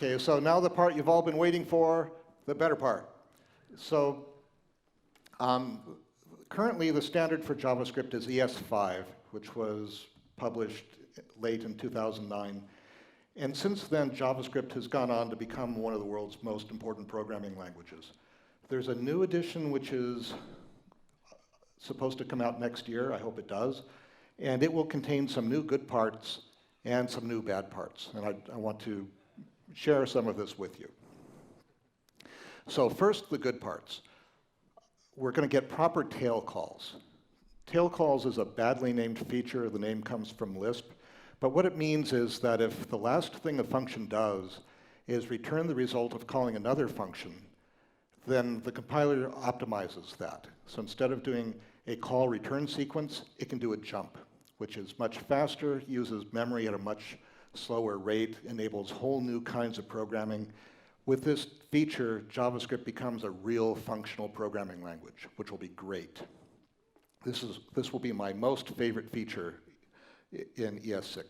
Okay, so now the part you've all been waiting for, the better part. So currently the standard for JavaScript is ES5, which was published late in 2009. And since then, JavaScript has gone on to become one of the world's most important programming languages. There's a new edition which is supposed to come out next year, I hope it does, and it will contain some new good parts and some new bad parts. And I want to share some of this with you. So first, the good parts. We're going to get proper tail calls. Tail calls is a badly named feature. The name comes from Lisp. But what it means is that if the last thing a function does is return the result of calling another function, then the compiler optimizes that. So instead of doing a call return sequence, it can do a jump, which is much faster, uses memory at a much slower rate, enables whole new kinds of programming. With this feature, JavaScript becomes a real functional programming language, which will be great. This will be my most favorite feature in ES6.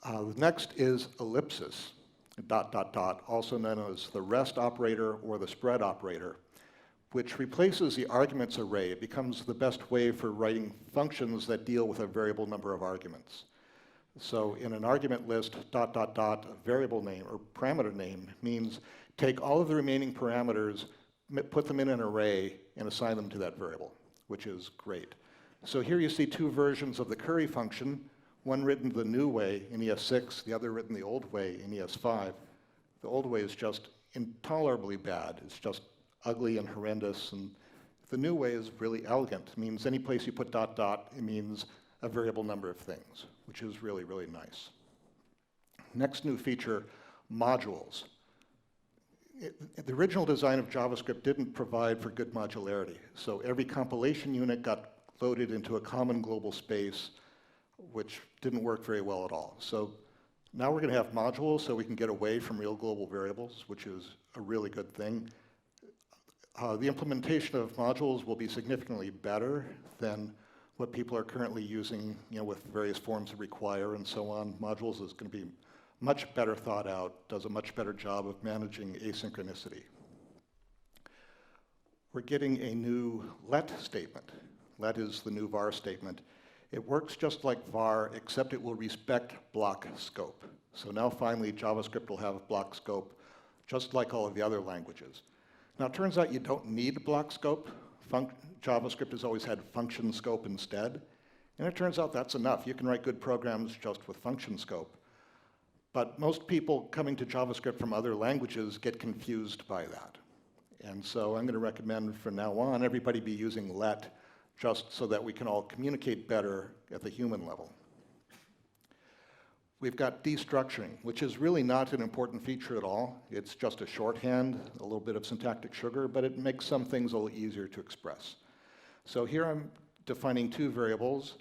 The next is ellipsis, ... also known as the rest operator or the spread operator, which replaces the arguments array. It becomes the best way for writing functions that deal with a variable number of arguments. So in an argument list, ... a variable name or parameter name means take all of the remaining parameters, put them in an array, and assign them to that variable, which is great. So here you see two versions of the curry function, one written the new way in ES6, the other written the old way in ES5. The old way is just intolerably bad. It's just ugly and horrendous, and the new way is really elegant. It means any place you put ... it means a variable number of things, which is really, really nice. Next new feature, modules. The original design of JavaScript didn't provide for good modularity, so every compilation unit got loaded into a common global space, which didn't work very well at all. So now we're going to have modules so we can get away from real global variables, which is a really good thing. The implementation of modules will be significantly better than what people are currently using, with various forms of require and so on. Modules is going to be much better thought out, does a much better job of managing asynchronicity. We're getting a new let statement. Let is the new var statement. It works just like var, except it will respect block scope. So now finally JavaScript will have block scope, just like all of the other languages. Now it turns out you don't need block scope. JavaScript has always had function scope instead. And it turns out that's enough. You can write good programs just with function scope. But most people coming to JavaScript from other languages get confused by that. And so I'm going to recommend from now on everybody be using let, just so that we can all communicate better at the human level. We've got destructuring, which is really not an important feature at all. It's just a shorthand, a little bit of syntactic sugar, but it makes some things a little easier to express. So here I'm defining two variables,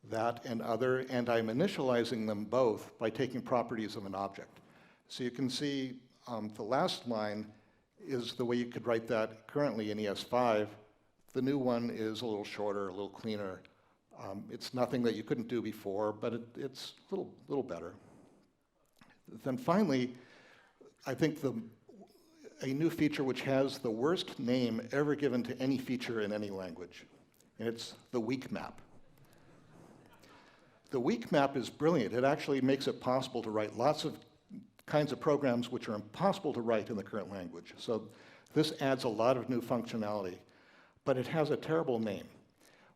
that and other, and I'm initializing them both by taking properties of an object. So you can see the last line is the way you could write that currently in ES5. The new one is a little shorter, a little cleaner. It's nothing that you couldn't do before, but it's a little better. Then finally, I think a new feature which has the worst name ever given to any feature in any language, and it's the weak map. The weak map is brilliant. It actually makes it possible to write lots of kinds of programs which are impossible to write in the current language. So this adds a lot of new functionality, but it has a terrible name.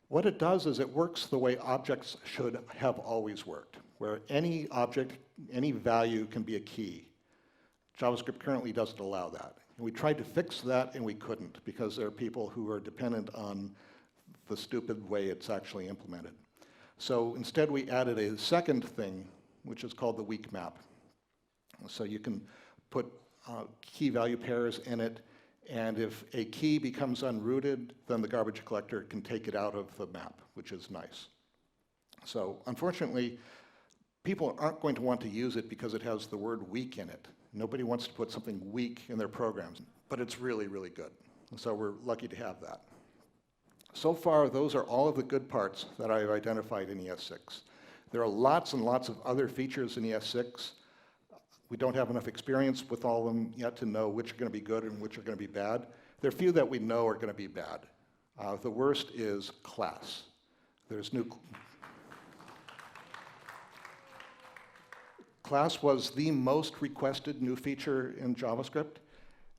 What it does is it works the way objects should have always worked, where any object, any value can be a key. JavaScript currently doesn't allow that. And we tried to fix that, and we couldn't, because there are people who are dependent on the stupid way it's actually implemented. So instead, we added a second thing, which is called the weak map. So you can put key value pairs in it, and if a key becomes unrooted, then the garbage collector can take it out of the map, which is nice. So unfortunately, people aren't going to want to use it because it has the word weak in it. Nobody wants to put something weak in their programs, but it's really, really good. And so we're lucky to have that. So far, those are all of the good parts that I've identified in ES6. There are lots and lots of other features in ES6. we don't have enough experience with all of them yet to know which are going to be good and which are going to be bad. There are few that we know are going to be bad. The worst is class. There's new... Class was the most requested new feature in JavaScript,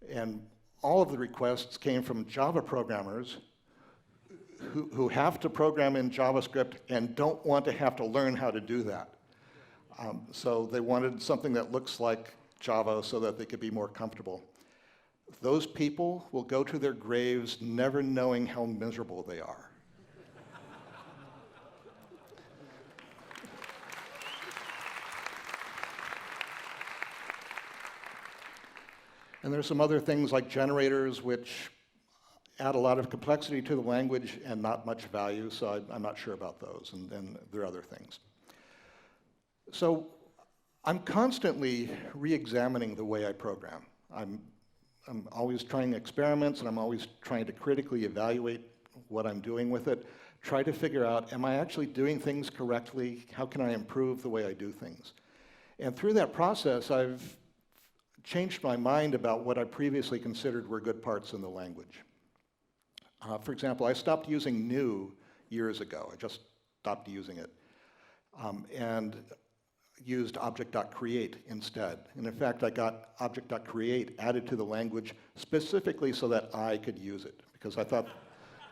and all of the requests came from Java programmers who have to program in JavaScript and don't want to have to learn how to do that. So they wanted something that looks like Java so that they could be more comfortable. Those people will go to their graves never knowing how miserable they are. And there's some other things like generators, which add a lot of complexity to the language and not much value, so I'm not sure about those, and then there are other things. So I'm constantly re-examining the way I program. I'm always trying experiments, and I'm always trying to critically evaluate what I'm doing with it, try to figure out, am I actually doing things correctly? How can I improve the way I do things? And through that process, I've changed my mind about what I previously considered were good parts in the language. For example, I stopped using new years ago. I just stopped using it. And used object.create instead. And in fact, I got object.create added to the language specifically so that I could use it, because I thought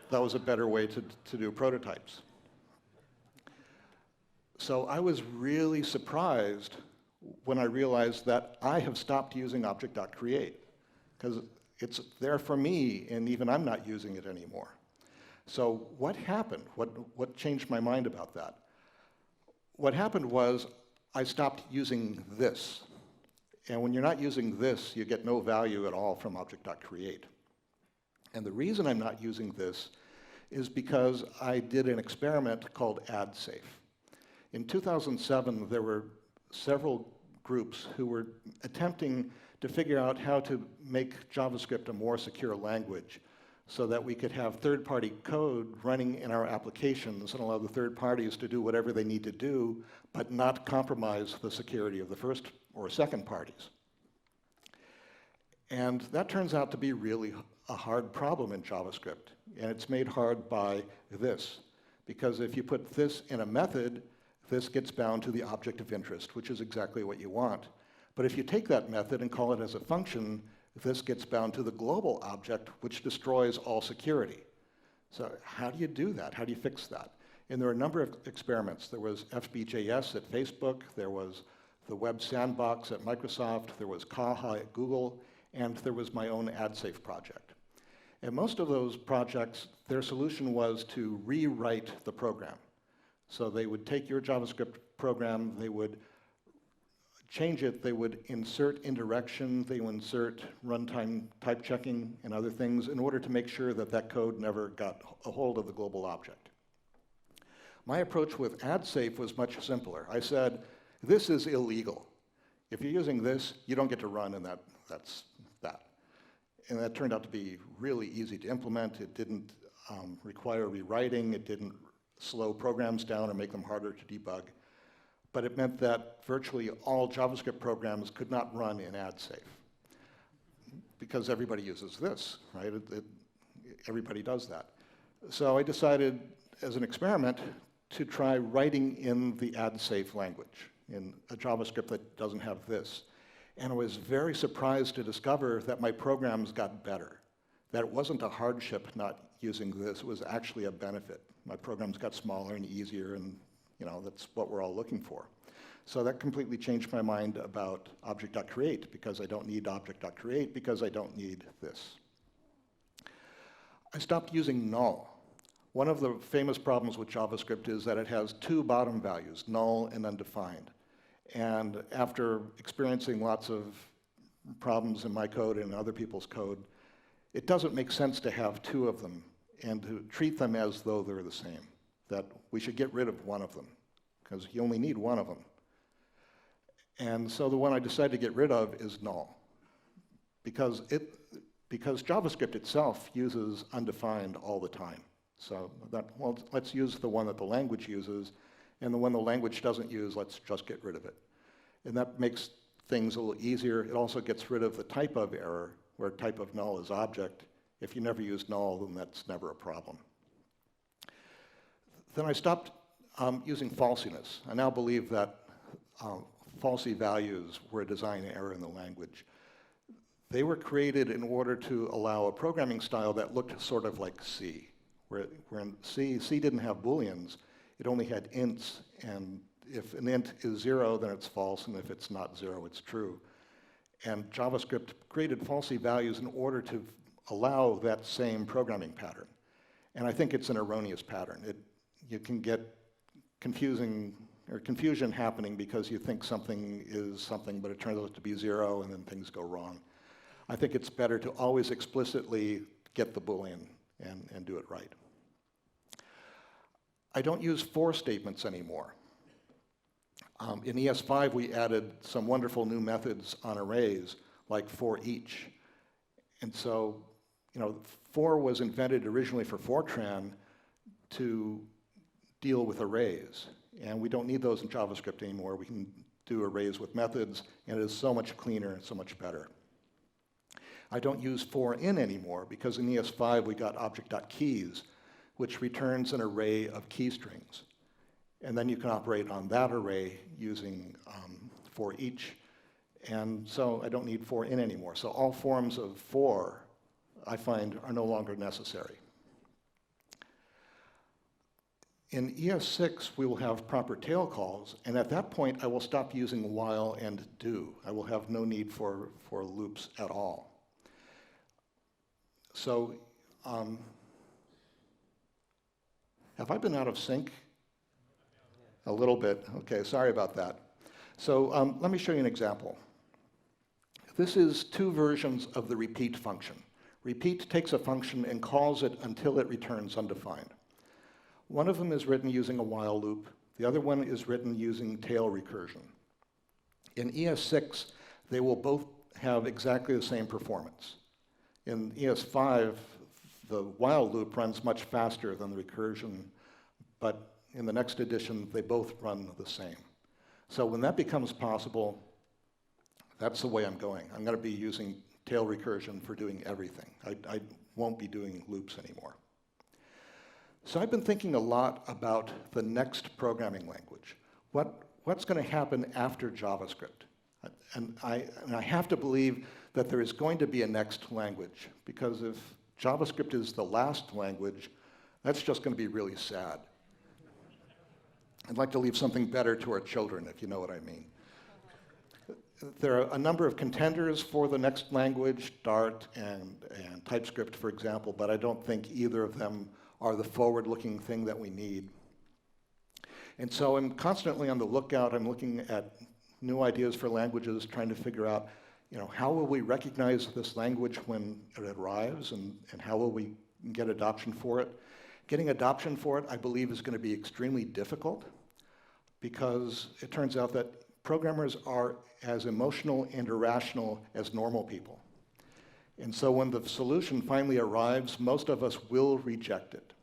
that was a better way to do prototypes. So I was really surprised when I realized that I have stopped using object.create, because it's there for me, and even I'm not using it anymore. So what happened? What changed my mind about that? What happened was I stopped using this. And when you're not using this, you get no value at all from object.create. And the reason I'm not using this is because I did an experiment called Adsafe. In 2007, there were several groups who were attempting to figure out how to make JavaScript a more secure language so that we could have third-party code running in our applications and allow the third parties to do whatever they need to do, but not compromise the security of the first or second parties. And that turns out to be really a hard problem in JavaScript. And it's made hard by this, because if you put this in a method, this gets bound to the object of interest, which is exactly what you want. But if you take that method and call it as a function, this gets bound to the global object, which destroys all security. So how do you do that? How do you fix that? And there are a number of experiments. There was FBJS at Facebook, there was the Web Sandbox at Microsoft, there was Kaha at Google, and there was my own Adsafe project. And most of those projects, their solution was to rewrite the program. So they would take your JavaScript program, they would change it, they would insert indirection, they would insert runtime type checking and other things in order to make sure that that code never got a hold of the global object. My approach with Adsafe was much simpler. I said, this is illegal. If you're using this, you don't get to run, and that's that. And that turned out to be really easy to implement. It didn't require rewriting. It didn't slow programs down or make them harder to debug. But it meant that virtually all JavaScript programs could not run in Adsafe, because everybody uses this, right? Everybody does that. So I decided, as an experiment, to try writing in the Adsafe language, in a JavaScript that doesn't have this. And I was very surprised to discover that my programs got better, that it wasn't a hardship not using this, it was actually a benefit. My programs got smaller and easier, and that's what we're all looking for. So that completely changed my mind about object.create, because I don't need object.create, because I don't need this. I stopped using null. One of the famous problems with JavaScript is that it has two bottom values, null and undefined. And after experiencing lots of problems in my code and other people's code, it doesn't make sense to have two of them and to treat them as though they're the same, that we should get rid of one of them, because you only need one of them. And so the one I decided to get rid of is null, because JavaScript itself uses undefined all the time. So let's use the one that the language uses, and the one the language doesn't use, let's just get rid of it. And that makes things a little easier. It also gets rid of the type of error, where type of null is object. If you never use null, then that's never a problem. Then I stopped using falsiness. I now believe that falsy values were a design error in the language. They were created in order to allow a programming style that looked sort of like C, where in C didn't have booleans, it only had ints, and if an int is 0, then it's false, and if it's not 0, it's true. And JavaScript created falsy values in order to allow that same programming pattern. And I think it's an erroneous pattern. You can get confusion happening because you think something is something, but it turns out to be 0, and then things go wrong. I think it's better to always explicitly get the Boolean and do it right. I don't use for statements anymore. In ES5, we added some wonderful new methods on arrays, like for each. And so, for was invented originally for Fortran to deal with arrays. And we don't need those in JavaScript anymore. We can do arrays with methods, and it is so much cleaner and so much better. I don't use for in anymore, because in ES5 we got object.keys, which returns an array of key strings. And then you can operate on that array using for each. And so I don't need for in anymore. So all forms of for, I find, are no longer necessary. In ES6, we will have proper tail calls, and at that point, I will stop using while and do. I will have no need for loops at all. So, have I been out of sync? A little bit. Okay, sorry about that. So let me show you an example. This is two versions of the repeat function. Repeat takes a function and calls it until it returns undefined. One of them is written using a while loop. The other one is written using tail recursion. In ES6, they will both have exactly the same performance. In ES5, the while loop runs much faster than the recursion, but in the next edition, they both run the same. So when that becomes possible, that's the way I'm going. I'm going to be using tail recursion for doing everything. I won't be doing loops anymore. So I've been thinking a lot about the next programming language. What's going to happen after JavaScript? And I have to believe that there is going to be a next language, because if JavaScript is the last language, that's just going to be really sad. I'd like to leave something better to our children, if you know what I mean. There are a number of contenders for the next language, Dart and TypeScript, for example, but I don't think either of them are the forward-looking thing that we need. And so I'm constantly on the lookout. I'm looking at new ideas for languages, trying to figure out, how will we recognize this language when it arrives, and how will we get adoption for it? Getting adoption for it, I believe, is going to be extremely difficult, because it turns out that programmers are as emotional and irrational as normal people. And so when the solution finally arrives, most of us will reject it.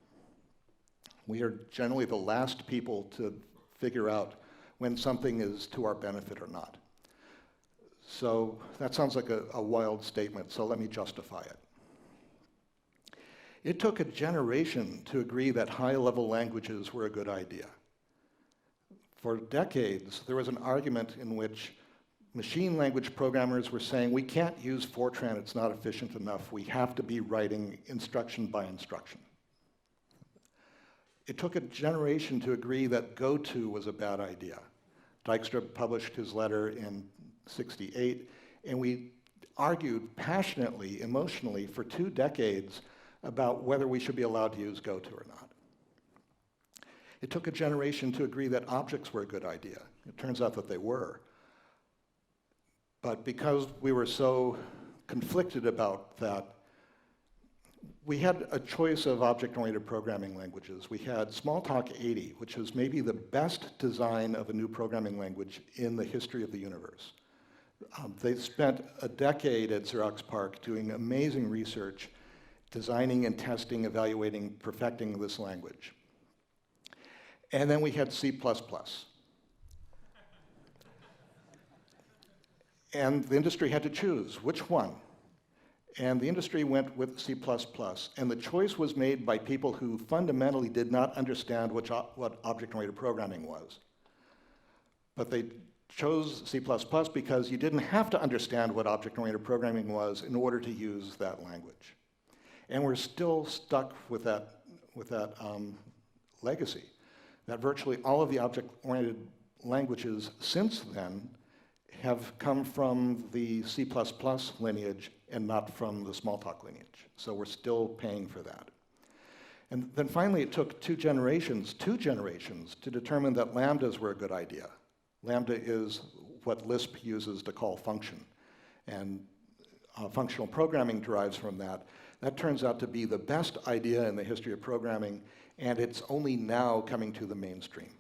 We are generally the last people to figure out when something is to our benefit or not. So that sounds like a wild statement, so let me justify it. It took a generation to agree that high-level languages were a good idea. For decades, there was an argument in which machine language programmers were saying, we can't use Fortran, it's not efficient enough, we have to be writing instruction by instruction. It took a generation to agree that GoTo was a bad idea. Dijkstra published his letter in '68, and we argued passionately, emotionally, for 2 decades about whether we should be allowed to use GoTo or not. It took a generation to agree that objects were a good idea. It turns out that they were. But because we were so conflicted about that, we had a choice of object-oriented programming languages. We had Smalltalk 80, which is maybe the best design of a new programming language in the history of the universe. They spent a decade at Xerox PARC doing amazing research, designing and testing, evaluating, perfecting this language. And then we had C++. And the industry had to choose which one. And the industry went with C++. And the choice was made by people who fundamentally did not understand what object-oriented programming was. But they chose C++ because you didn't have to understand what object-oriented programming was in order to use that language. And we're still stuck with that legacy, that virtually all of the object-oriented languages since then have come from the C++ lineage and not from the Smalltalk lineage. So we're still paying for that. And then finally it took two generations to determine that lambdas were a good idea. Lambda is what Lisp uses to call function. And functional programming derives from that. That turns out to be the best idea in the history of programming, and it's only now coming to the mainstream.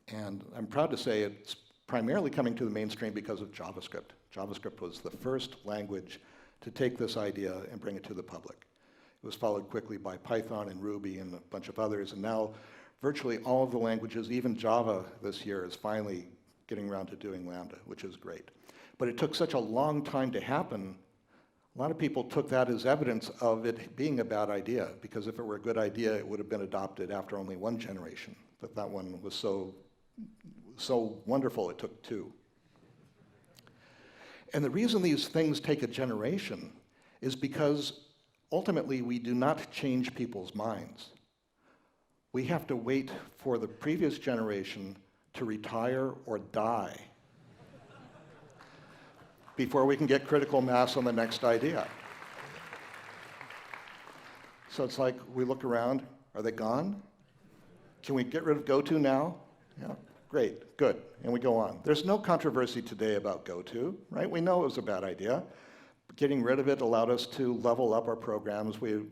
And I'm proud to say it's primarily coming to the mainstream because of JavaScript. JavaScript was the first language to take this idea and bring it to the public. It was followed quickly by Python and Ruby and a bunch of others, and now virtually all of the languages, even Java this year, is finally getting around to doing Lambda, which is great. But it took such a long time to happen, a lot of people took that as evidence of it being a bad idea, because if it were a good idea, it would have been adopted after only one generation. But that one was so wonderful, it took two. And the reason these things take a generation is because ultimately we do not change people's minds. We have to wait for the previous generation to retire or die before we can get critical mass on the next idea. So it's like we look around, are they gone? Can we get rid of GoTo now? Yeah, great, good, and we go on. There's no controversy today about GoTo, right? We know it was a bad idea. Getting rid of it allowed us to level up our programs. We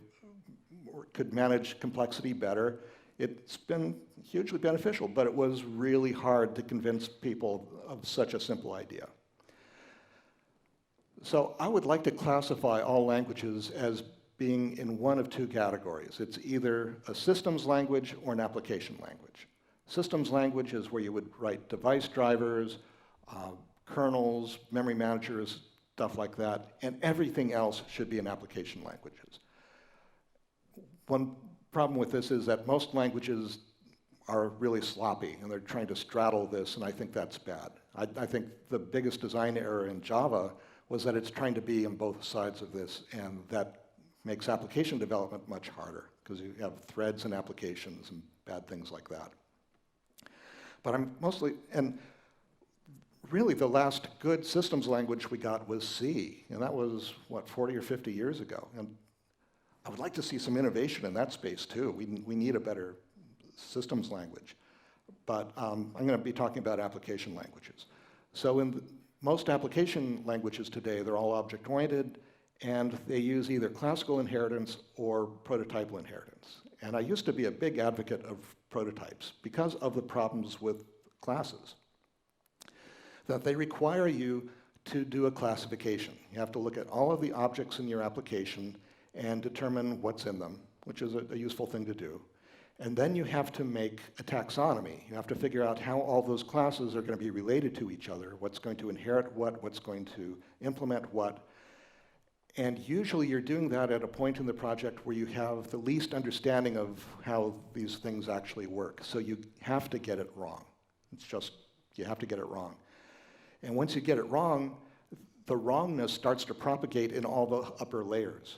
could manage complexity better. It's been hugely beneficial, but it was really hard to convince people of such a simple idea. So I would like to classify all languages as being in one of two categories. It's either a systems language or an application language. Systems language is where you would write device drivers, kernels, memory managers, stuff like that, and everything else should be in application languages. One problem with this is that most languages are really sloppy, and they're trying to straddle this, and I think that's bad. I think the biggest design error in Java was that it's trying to be on both sides of this, and that makes application development much harder, because you have threads and applications and bad things like that. But I'm mostly, and really the last good systems language we got was C, and that was, what, 40 or 50 years ago. And I would like to see some innovation in that space too. We need a better systems language. But I'm going to be talking about application languages. So in most application languages today, they're all object-oriented, and they use either classical inheritance or prototypal inheritance. And I used to be a big advocate of prototypes because of the problems with classes, that they require you to do a classification. You have to look at all of the objects in your application and determine what's in them, which is a useful thing to do. And then you have to make a taxonomy. You have to figure out how all those classes are going to be related to each other, what's going to inherit what, what's going to implement what. And usually you're doing that at a point in the project where you have the least understanding of how these things actually work. So you have to get it wrong. It's just, you have to get it wrong. And once you get it wrong, the wrongness starts to propagate in all the upper layers.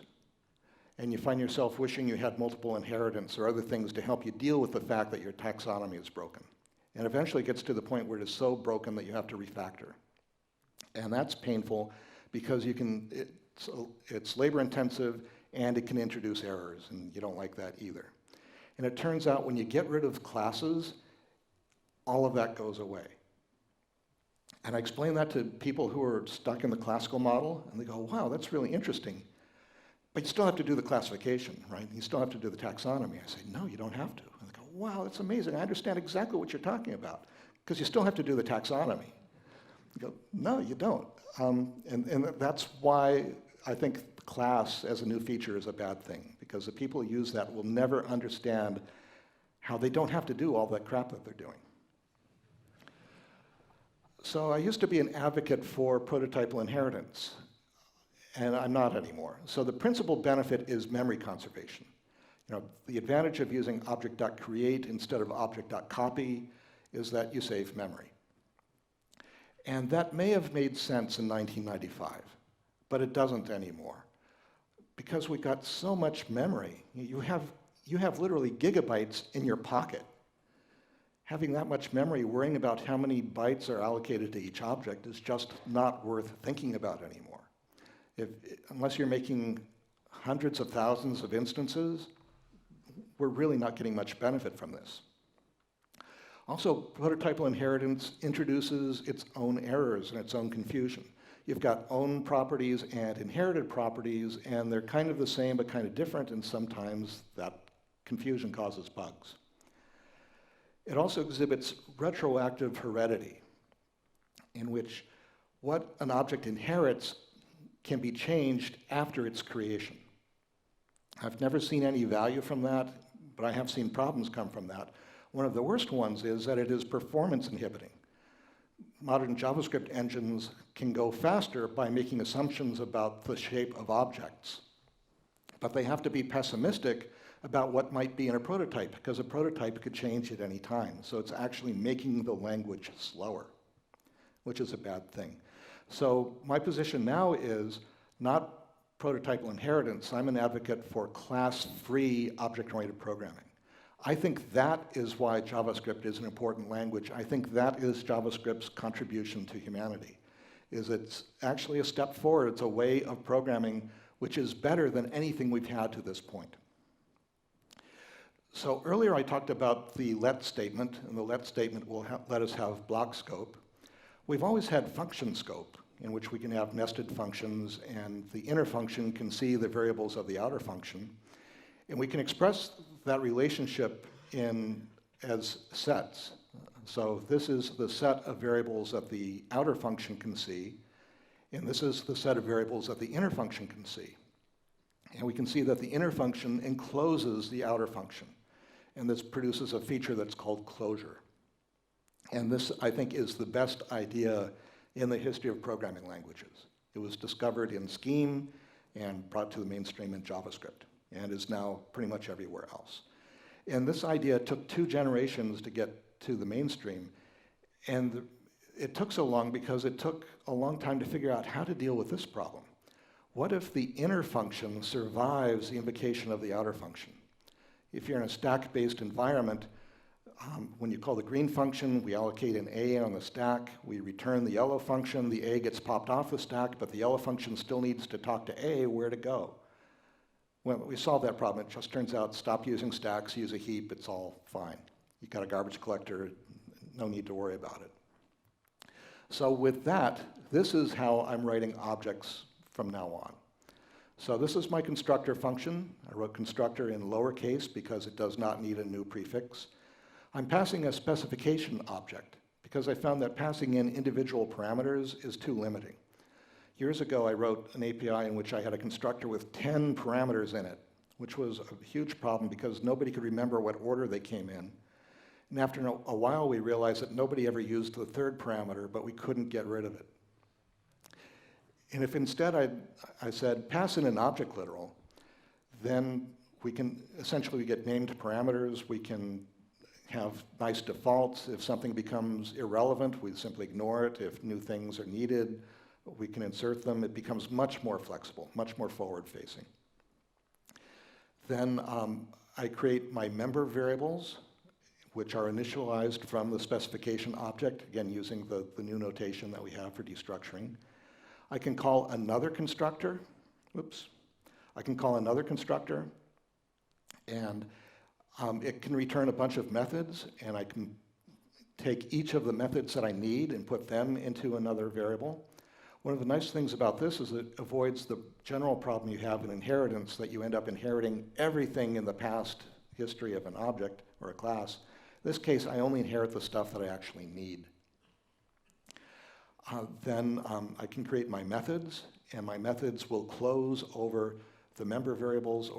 And you find yourself wishing you had multiple inheritance or other things to help you deal with the fact that your taxonomy is broken. And eventually it gets to the point where it is so broken that you have to refactor. And that's painful because you can, it's labor intensive and it can introduce errors, and you don't like that either. And it turns out when you get rid of classes, all of that goes away. And I explain that to people who are stuck in the classical model, and they go, wow, that's really interesting. But you still have to do the classification, right? You still have to do the taxonomy. I say, no, you don't have to. And they go, wow, that's amazing. I understand exactly what you're talking about, because you still have to do the taxonomy. You go, no, you don't. And that's why I think class as a new feature is a bad thing, because the people who use that will never understand how they don't have to do all that crap that they're doing. So I used to be an advocate for prototypal inheritance, and I'm not anymore. So the principal benefit is memory conservation. The advantage of using object.create instead of object.copy is that you save memory. And that may have made sense in 1995, but it doesn't anymore. Because we got so much memory, you have literally gigabytes in your pocket. Having that much memory, worrying about how many bytes are allocated to each object is just not worth thinking about anymore. Unless you're making hundreds of thousands of instances, we're really not getting much benefit from this. Also, prototypal inheritance introduces its own errors and its own confusion. You've got own properties and inherited properties, and they're kind of the same but kind of different, and sometimes that confusion causes bugs. It also exhibits retroactive heredity, in which what an object inherits can be changed after its creation. I've never seen any value from that, but I have seen problems come from that. One of the worst ones is that it is performance inhibiting. Modern JavaScript engines can go faster by making assumptions about the shape of objects, but they have to be pessimistic about what might be in a prototype, because a prototype could change at any time. So it's actually making the language slower, which is a bad thing. So my position now is not prototypal inheritance. I'm an advocate for class-free object-oriented programming. I think that is why JavaScript is an important language. I think that is JavaScript's contribution to humanity, is it's actually a step forward. It's a way of programming which is better than anything we've had to this point. So earlier I talked about the let statement, and the let statement will let us have block scope. We've always had function scope, in which we can have nested functions, and the inner function can see the variables of the outer function. And we can express that relationship as sets. So this is the set of variables that the outer function can see, and this is the set of variables that the inner function can see. And we can see that the inner function encloses the outer function. And this produces a feature that's called closure. And this, I think, is the best idea in the history of programming languages. It was discovered in Scheme and brought to the mainstream in JavaScript, and is now pretty much everywhere else. And this idea took 2 generations to get to the mainstream, and it took so long because it took a long time to figure out how to deal with this problem. What if the inner function survives the invocation of the outer function? If you're in a stack-based environment, when you call the green function, we allocate an A on the stack. We return the yellow function. The A gets popped off the stack, but the yellow function still needs to talk to A where to go. When we solve that problem, it just turns out stop using stacks, use a heap, it's all fine. You've got a garbage collector, no need to worry about it. So with that, this is how I'm writing objects from now on. So this is my constructor function. I wrote constructor in lowercase because it does not need a new prefix. I'm passing a specification object because I found that passing in individual parameters is too limiting. Years ago, I wrote an API in which I had a constructor with 10 parameters in it, which was a huge problem because nobody could remember what order they came in. And after a while, we realized that nobody ever used the 3rd parameter, but we couldn't get rid of it. And if instead I said, pass in an object literal, then we can essentially get named parameters. We can have nice defaults. If something becomes irrelevant, we simply ignore it. If new things are needed, we can insert them. It becomes much more flexible, much more forward-facing. Then I create my member variables, which are initialized from the specification object, again, using the new notation that we have for destructuring. I can call another constructor, I can call another constructor, and it can return a bunch of methods, and I can take each of the methods that I need and put them into another variable. One of the nice things about this is it avoids the general problem you have in inheritance, that you end up inheriting everything in the past history of an object or a class. In this case, I only inherit the stuff that I actually need. Then I can create my methods, and my methods will close over the member variables,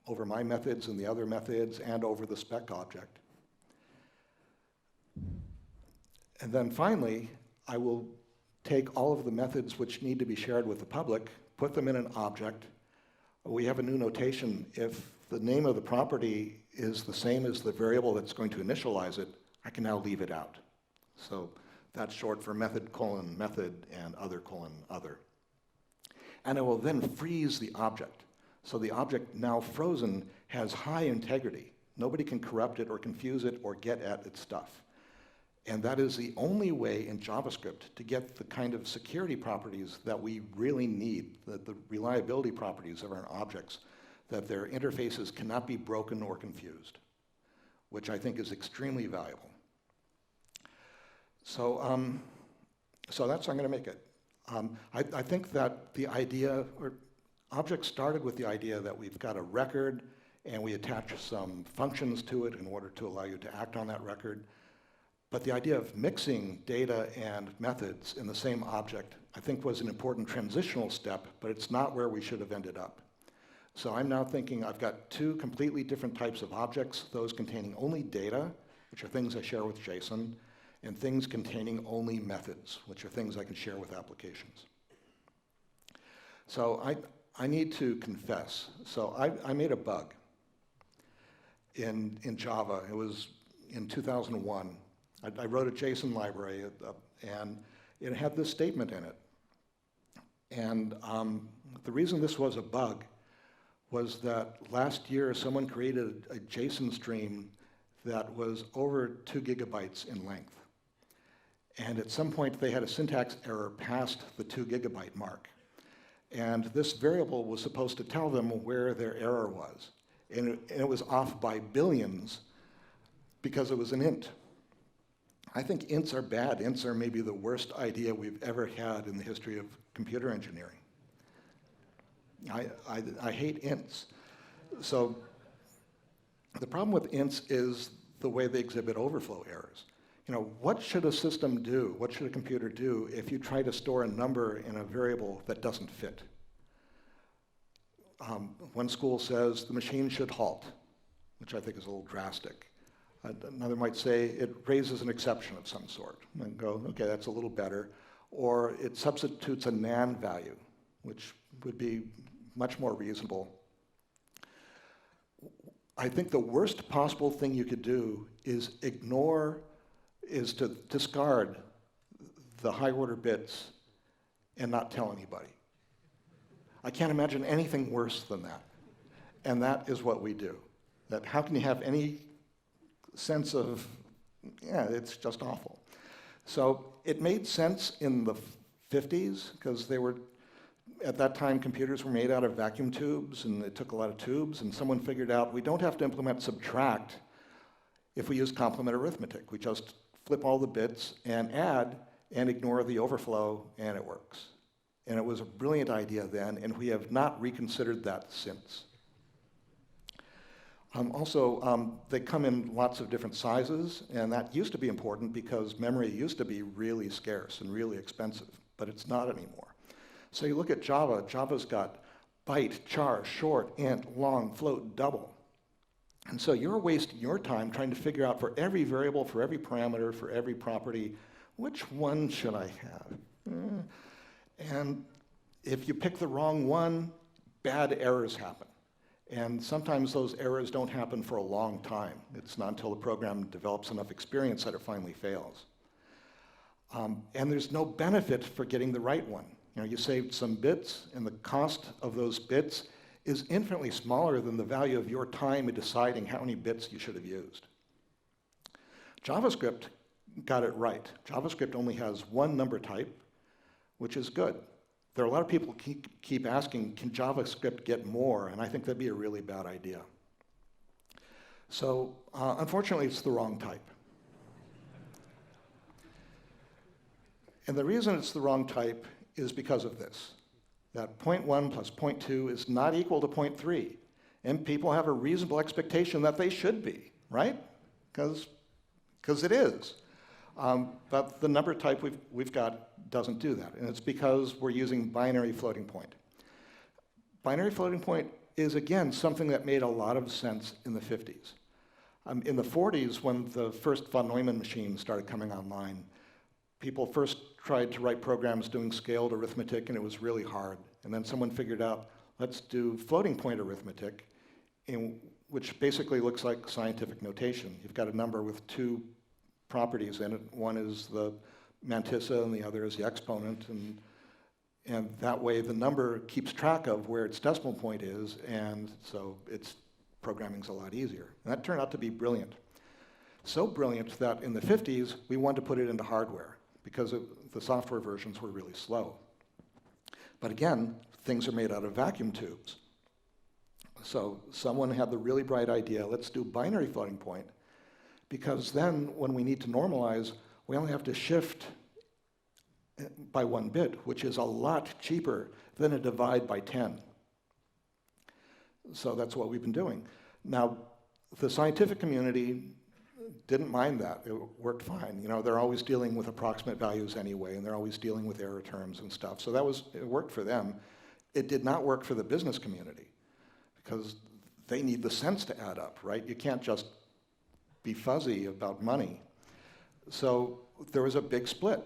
over my methods and the other methods, and over the spec object. And then finally, I will take all of the methods which need to be shared with the public, put them in an object. We have a new notation. If the name of the property is the same as the variable that's going to initialize it, I can now leave it out. So that's short for method colon method and other colon other. And I will then freeze the object. So the object now frozen has high integrity. Nobody can corrupt it or confuse it or get at its stuff. And that is the only way in JavaScript to get the kind of security properties that we really need, the reliability properties of our objects, that their interfaces cannot be broken or confused, which I think is extremely valuable. So, so that's how I'm going to make it. I think that the idea, or objects started with the idea that we've got a record and we attach some functions to it in order to allow you to act on that record. But the idea of mixing data and methods in the same object, I think, was an important transitional step, but it's not where we should have ended up. So I'm now thinking I've got two completely different types of objects, those containing only data, which are things I share with JSON, and things containing only methods, which are things I can share with applications. So I need to confess. So I made a bug in Java. It was in 2001. I wrote a JSON library, and it had this statement in it. And the reason this was a bug was that last year someone created a JSON stream that was over 2 gigabytes in length. And at some point they had a syntax error past the 2 gigabyte mark. And this variable was supposed to tell them where their error was. And it was off by billions because it was an int. I think ints are bad. Ints are maybe the worst idea we've ever had in the history of computer engineering. I hate ints. So the problem with ints is the way they exhibit overflow errors. You know, what should a system do? What should a computer do if you try to store a number in a variable that doesn't fit? One school says the machine should halt, which I think is a little drastic. Another might say it raises an exception of some sort and go, okay, that's a little better. Or it substitutes a NaN value, which would be much more reasonable. I think the worst possible thing you could do is to discard the high order bits and not tell anybody. I can't imagine anything worse than that. And that is what we do. That how can you have any sense of, yeah, it's just awful. So it made sense in the 50s because they were, at that time, computers were made out of vacuum tubes and it took a lot of tubes, and someone figured out we don't have to implement subtract if we use complement arithmetic. We just flip all the bits and add and ignore the overflow, and it works. And it was a brilliant idea then, and we have not reconsidered that since. They come in lots of different sizes, and that used to be important because memory used to be really scarce and really expensive, but it's not anymore. So you look at Java, Java's got byte, char, short, int, long, float, double. And so you're wasting your time trying to figure out for every variable, for every parameter, for every property, which one should I have? And if you pick the wrong one, bad errors happen. And sometimes those errors don't happen for a long time. It's not until the program develops enough experience that it finally fails. And there's no benefit for getting the right one. You know, you saved some bits, and the cost of those bits is infinitely smaller than the value of your time in deciding how many bits you should have used. JavaScript got it right. JavaScript only has one number type, which is good. There are a lot of people keep asking, can JavaScript get more? And I think that'd be a really bad idea. So unfortunately, it's the wrong type. And the reason it's the wrong type is because of this, that 0.1 plus 0.2 is not equal to 0.3. And people have a reasonable expectation that they should be, right? Because it is. But the number type we've got doesn't do that, and it's because we're using binary floating point. Binary floating point is, again, something that made a lot of sense in the 50s. In the 40s, when the first von Neumann machines started coming online, people first tried to write programs doing scaled arithmetic, and it was really hard. And then someone figured out, let's do floating point arithmetic, which basically looks like scientific notation. You've got a number with two properties in it. One is the mantissa, and the other is the exponent. And that way, the number keeps track of where its decimal point is, and so programming's a lot easier. And that turned out to be brilliant. So brilliant that in the 50s, we wanted to put it into hardware because the software versions were really slow. But again, things are made out of vacuum tubes. So someone had the really bright idea, let's do binary floating point, because then when we need to normalize, we only have to shift by 1 bit, which is a lot cheaper than a divide by 10. So that's what we've been doing. Now, the scientific community didn't mind that. It worked fine. You know, they're always dealing with approximate values anyway, and they're always dealing with error terms and stuff. So it worked for them. It did not work for the business community because they need the cents to add up, right? You can't just be fuzzy about money. So there was a big split,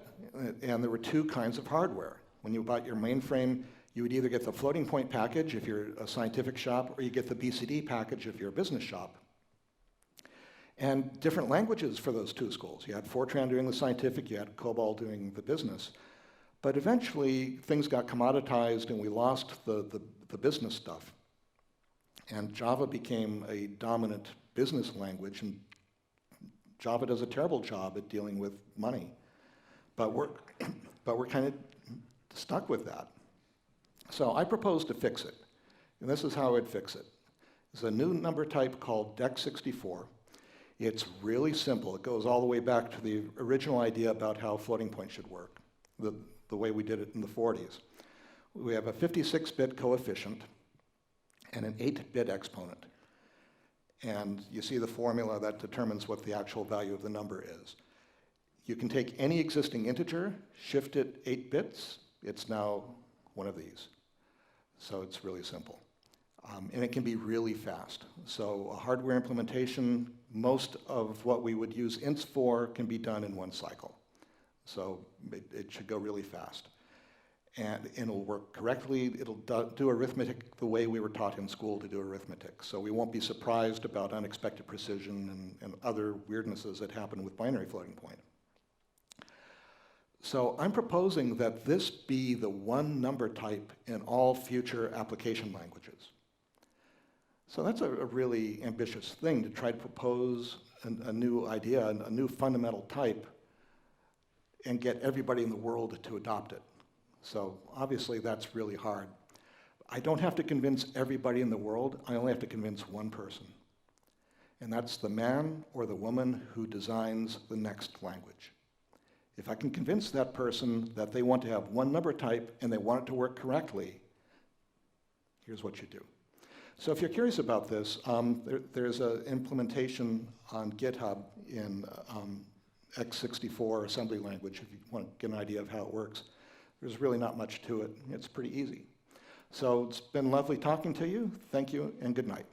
and there were two kinds of hardware. When you bought your mainframe, you would either get the floating point package if you're a scientific shop, or you get the BCD package if you're a business shop. And different languages for those two schools. You had Fortran doing the scientific, you had COBOL doing the business. But eventually, things got commoditized, and we lost the business stuff. And Java became a dominant business language, and Java does a terrible job at dealing with money. But we're kind of stuck with that. So I propose to fix it. And this is how I'd fix it. There's a new number type called DEX64. It's really simple. It goes all the way back to the original idea about how floating point should work, the way we did it in the 40s. We have a 56-bit coefficient and an 8-bit exponent. And you see the formula that determines what the actual value of the number is. You can take any existing integer, shift it 8 bits, it's now one of these. So it's really simple. And it can be really fast. So a hardware implementation, most of what we would use ints for can be done in one cycle. So it should go really fast. And it'll work correctly. It'll do arithmetic the way we were taught in school to do arithmetic. So we won't be surprised about unexpected precision and other weirdnesses that happen with binary floating point. So I'm proposing that this be the one number type in all future application languages. So that's a really ambitious thing to try to propose a new idea, a new fundamental type, and get everybody in the world to adopt it. So obviously that's really hard. I don't have to convince everybody in the world, I only have to convince one person. And that's the man or the woman who designs the next language. If I can convince that person that they want to have one number type and they want it to work correctly, here's what you do. So if you're curious about this, there's an implementation on GitHub in x64 assembly language, if you want to get an idea of how it works. There's really not much to it. It's pretty easy. So it's been lovely talking to you. Thank you, and good night.